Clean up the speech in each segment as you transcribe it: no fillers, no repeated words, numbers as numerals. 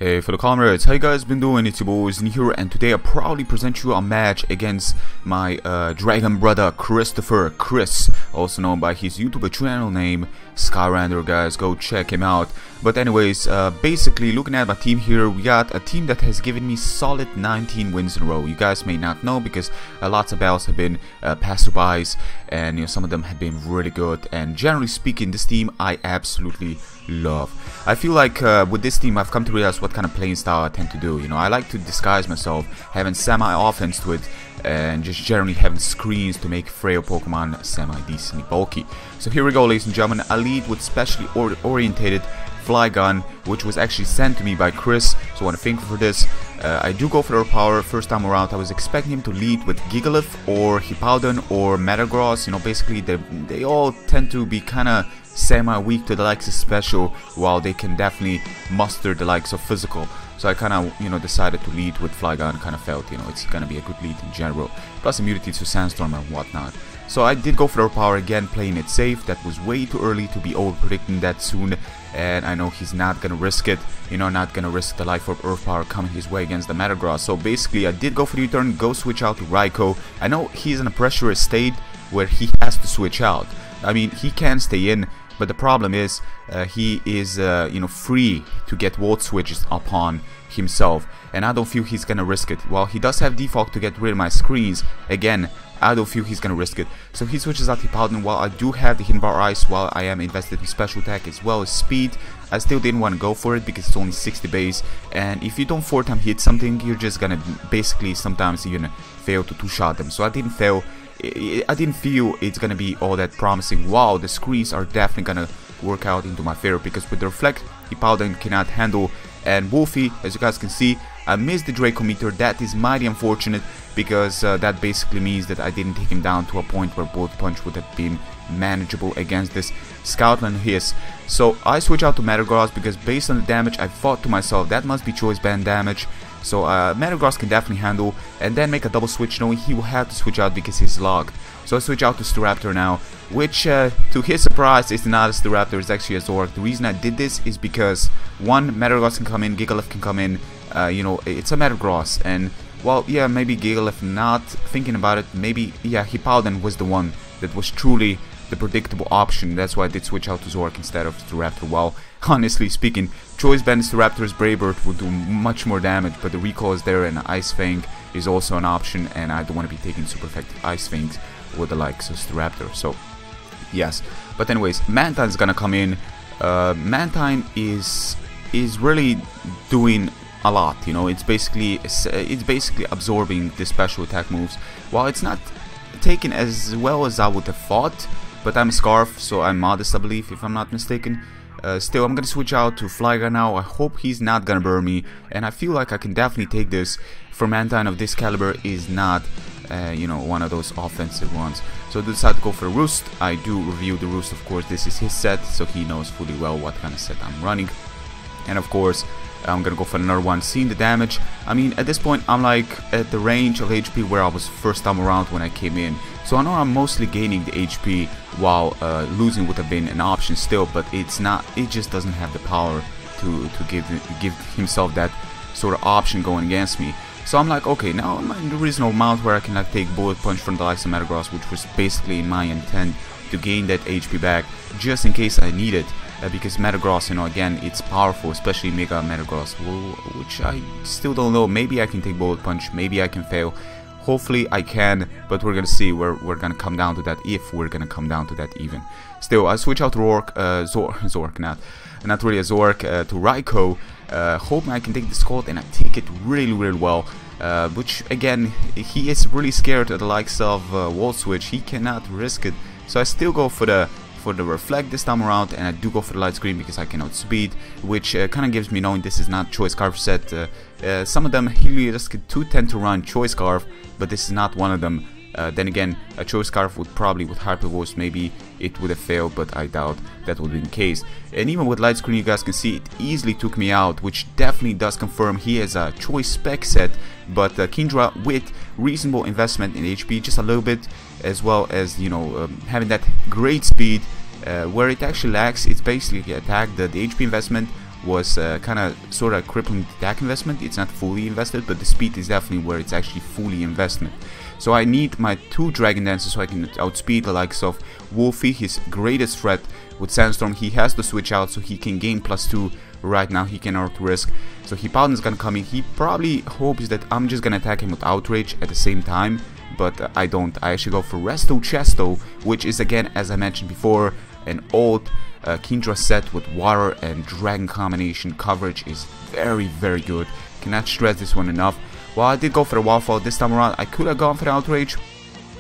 Hey fellow comrades, how you guys been doing? It's your boys in here, and today I proudly present you a match against my dragon brother Chris, also known by his YouTube channel name Skyrander. Guys, go check him out. But anyways, basically looking at my team here, we got a team that has given me solid 19 wins in a row. You guys may not know because lots of battles have been passerbys, and some of them have been really good. And generally speaking, this team I absolutely love. I feel like with this team I've come to realize what kind of playing style I tend to do. I like to disguise myself, having semi-offense to it, and just generally having screens to make frail Pokemon semi-decently bulky. So here we go, ladies and gentlemen. I lead with specially orientated fly gun, which was actually sent to me by Chris, so I want to thank you for this. I do go for their power first time around. I was expecting him to lead with Gigalith or Hippowdon or Metagross. Basically they all tend to be kind of semi-weak to the likes of special, while they can definitely muster the likes of physical. So I kind of, decided to lead with Flygon. Kind of felt, it's gonna be a good lead in general. Plus immunity to Sandstorm and whatnot. So I did go for their power again, playing it safe. That was way too early to be over-predicting that soon. And I know he's not gonna risk it, not gonna risk the Life Orb Earth Power coming his way against the Metagross. So basically I did go for the U-turn, go switch out to Raikou. I know he's in a pressurized state where he has to switch out. I mean, he can stay in, but the problem is he is free to get Volt switches upon himself, and I don't feel he's gonna risk it. While he does have default to get rid of my screens, again I don't feel he's gonna risk it. So he switches out Hippowdon. While I do have the Hidden Bar Ice, while I am invested in special attack as well as speed, I still didn't want to go for it because it's only 60 base, and if you don't 4-time hit something, you're just gonna basically sometimes fail to two-shot them. So I didn't feel it's gonna be all that promising. Wow, the screens are definitely gonna work out into my favor, because with the reflect, Hippowdon cannot handle, and Wifi, as you guys can see, I missed the Draco meter. That is mighty unfortunate, because that basically means that I didn't take him down to a point where Bullet Punch would have been manageable against this Scoutland Hiss. So I switch out to Metagross, because based on the damage, I thought to myself that must be choice band damage. So Metagross can definitely handle, and then make a double switch, knowing he will have to switch out because he's locked. So I switch out to Staraptor now, which to his surprise is not a Staraptor, it's actually a Zoroark. The reason I did this is because one, Metagross can come in, Gigalith can come in, it's a Metagross, and well, yeah, maybe Gigalith, not thinking about it, maybe, yeah, Hippowdon was the one that was truly the predictable option. That's why I did switch out to Zoroark instead of Staraptor. While honestly speaking, choice band Staraptor's Brave Bird would do much more damage, but the recall is there, and Ice Fang is also an option, and I don't want to be taking super effective Ice Fangs with the likes of Staraptor. So yes, but anyways, Mantine's gonna come in. Mantine is really doing a lot. It's basically absorbing the special attack moves. While it's not taken as well as I would have thought, but I'm a Scarf, so I'm modest, I believe, if I'm not mistaken. Still, I'm gonna switch out to Flygon now. I hope he's not gonna burn me, and I feel like I can definitely take this. For Mantine of this caliber is not one of those offensive ones. So I decide to go for a Roost. I do review the Roost, of course. This is his set, so he knows fully well what kind of set I'm running. And of course, I'm gonna go for another one. Seeing the damage, I mean, at this point I'm like at the range of HP where I was first time around when I came in. So I know I'm mostly gaining the HP, while losing would have been an option still, but it's not. It just doesn't have the power to give himself that sort of option going against me. So I'm like, okay, now I'm in the reasonable amount where I can take Bullet Punch from the likes of Metagross, which was basically in my intent to gain that HP back just in case I need it. Because Metagross, again, it's powerful, especially Mega Metagross, which I still don't know. Maybe I can take Bullet Punch, maybe I can fail. Hopefully I can, but we're gonna see where we're gonna come down to that, if we're gonna come down to that even. Still, I switch out to Zoroark, not really a Zoroark, to Raikou, hoping I can take this cold, and I take it really well. Which again, he is really scared of the likes of Volt Switch. He cannot risk it, so I still go for the reflect this time around, and I do go for the light screen because I can outspeed, which kind of gives me knowing this is not Choice Scarf set. Some of them really just too tend to run Choice Scarf, but this is not one of them. Then again, a Choice Scarf would probably, with Hyper Voice, maybe it would have failed, but I doubt that would be the case. And even with light screen, you guys can see it easily took me out, which definitely does confirm he has a Choice spec set, but Kingdra with reasonable investment in HP, just a little bit, as well as having that great speed. Where it actually lacks, it's basically attack. The HP investment was kind of sort of crippling the attack investment. It's not fully invested, but the speed is definitely where it's actually fully investment. So I need my 2 Dragon Dances so I can outspeed the likes of Wifi, his greatest threat with Sandstorm. He has to switch out so he can gain +2 right now. He cannot risk. So Paladin's gonna come in. He probably hopes that I'm just gonna attack him with Outrage at the same time, but I don't. I actually go for Resto Chesto, which is, again, as I mentioned before, an old Kindra set with water and dragon combination. Coverage is very, very good. Cannot stress this one enough. Well, I did go for the Waterfall this time around. I could have gone for the Outrage,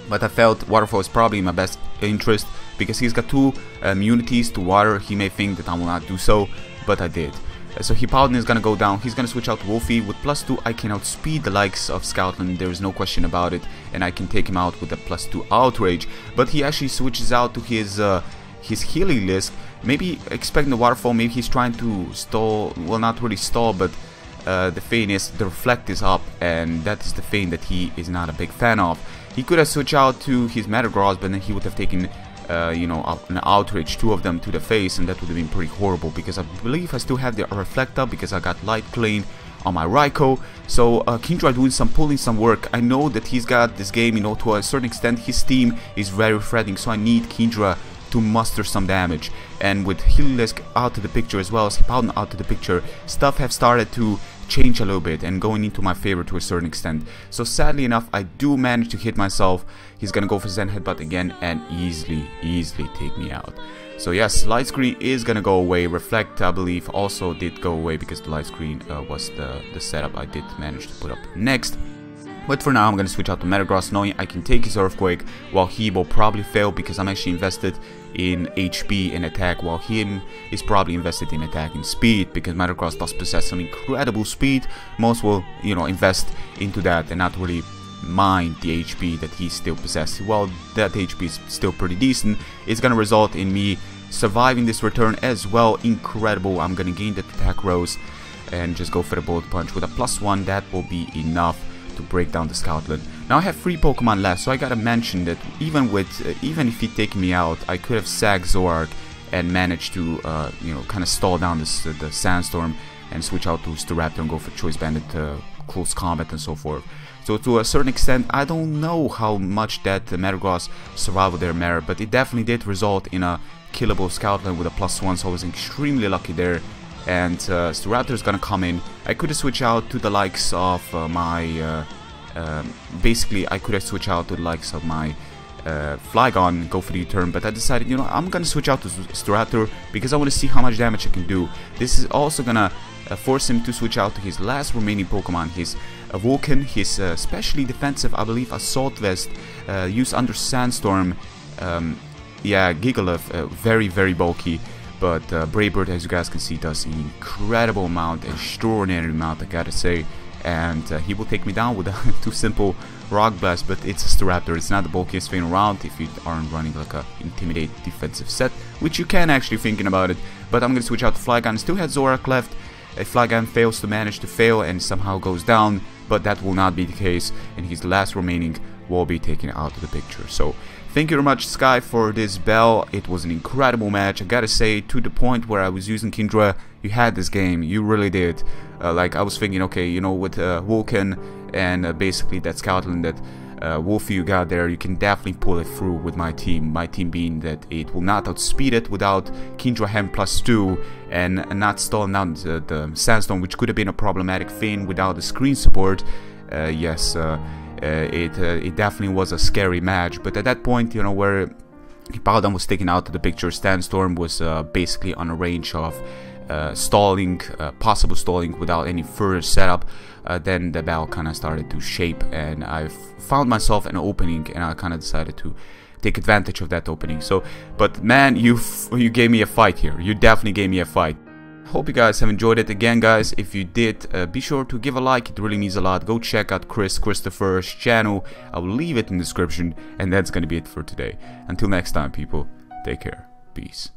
but I felt Waterfall is probably in my best interest because he's got 2 immunities to water. He may think that I will not do so, but I did. So Paladin is gonna go down. He's gonna switch out to Wifi. With +2, I can outspeed the likes of Scoutland. There is no question about it, and I can take him out with a +2 Outrage. But he actually switches out to his healing list. Maybe expecting the Waterfall. Maybe he's trying to stall. Well, not really stall, but the Feint is the Reflect is up, and that is the Feint that he is not a big fan of. He could have switched out to his Metagross, but then he would have taken you know, an Outrage, 2 of them to the face, and that would have been pretty horrible because I believe I still have the Reflect up because I got Light Plane on my Raikou. So Kindra doing pulling some work. I know that he's got this game, you know, to a certain extent. His team is very threatening, so I need Kindra to muster some damage. And with Heliolisk out of the picture as well as Paladin out of the picture, stuff have started to change a little bit and going into my favor to a certain extent. So sadly enough, I do manage to hit myself. He's gonna go for Zen Headbutt again and easily take me out. So yes, light screen is gonna go away. Reflect, I believe, also did go away because the light screen was the setup I did manage to put up next. But for now, I'm gonna switch out to Metagross, knowing I can take his Earthquake, while he will probably fail because I'm actually invested in HP and attack, while him is probably invested in attack and speed, because Metagross does possess some incredible speed. Most will, you know, invest into that and not really mind the HP that he still possesses. While that HP is still pretty decent, it's gonna result in me surviving this return as well. Incredible. I'm gonna gain that attack rose and just go for the Bullet Punch with a +1. That will be enough to break down the Scoutland. Now I have 3 Pokemon left, so I gotta mention that even if he'd taken me out, I could have sacked Zoroark and managed to you know, kind of stall down this, the Sandstorm and switch out to Staraptor and go for Choice Bandit, Close Combat and so forth. So to a certain extent, I don't know how much that Metagross survival there mattered, but it definitely did result in a killable Scoutland with a +1, so I was extremely lucky there. And Staraptor is gonna come in. I could have switched out to the likes of basically I could have switched out to the likes of my Flygon, go for the U-turn, but I decided, you know, I'm gonna switch out to Staraptor because I want to see how much damage I can do. This is also gonna force him to switch out to his last remaining Pokemon, his Vulcan, his specially defensive, I believe, Assault Vest, used under Sandstorm. Yeah, Gigalith, very bulky. But Braybird, as you guys can see, does an incredible amount, extraordinary amount, I gotta say. And he will take me down with a too simple Rock Blast, but it's a Staraptor. It's not the bulkiest thing around if you aren't running like a Intimidate defensive set, which you can actually thinking about it. But I'm gonna switch out to Flygon. Still had Zoroark left. If Flygon fails to manage to fail and somehow goes down, but that will not be the case, and his last remaining will be taken out of the picture. So thank you very much, Sky, for this bell. It was an incredible match. I gotta say, to the point where I was using Kindra, you had this game. You really did. Like, I was thinking, okay, you know, with Vulcan and basically that Scoutland that Wolfie you got there, you can definitely pull it through with my team. My team being that it will not outspeed it without Kindra Hem +2 and not stalling down the Sandstorm, which could have been a problematic thing without the screen support. Yes, it definitely was a scary match, but at that point, you know, where Paladin was taken out of the picture, Sandstorm was basically on a range of stalling, possible stalling without any further setup. Then the battle kind of started to shape, and I found myself an opening, and I kind of decided to take advantage of that opening. So, but man, you gave me a fight here. You definitely gave me a fight. Hope you guys have enjoyed it. Again, guys, if you did, be sure to give a like. It really means a lot. Go check out Christopher's channel. I will leave it in the description, and that's gonna be it for today. Until next time, people, take care. Peace.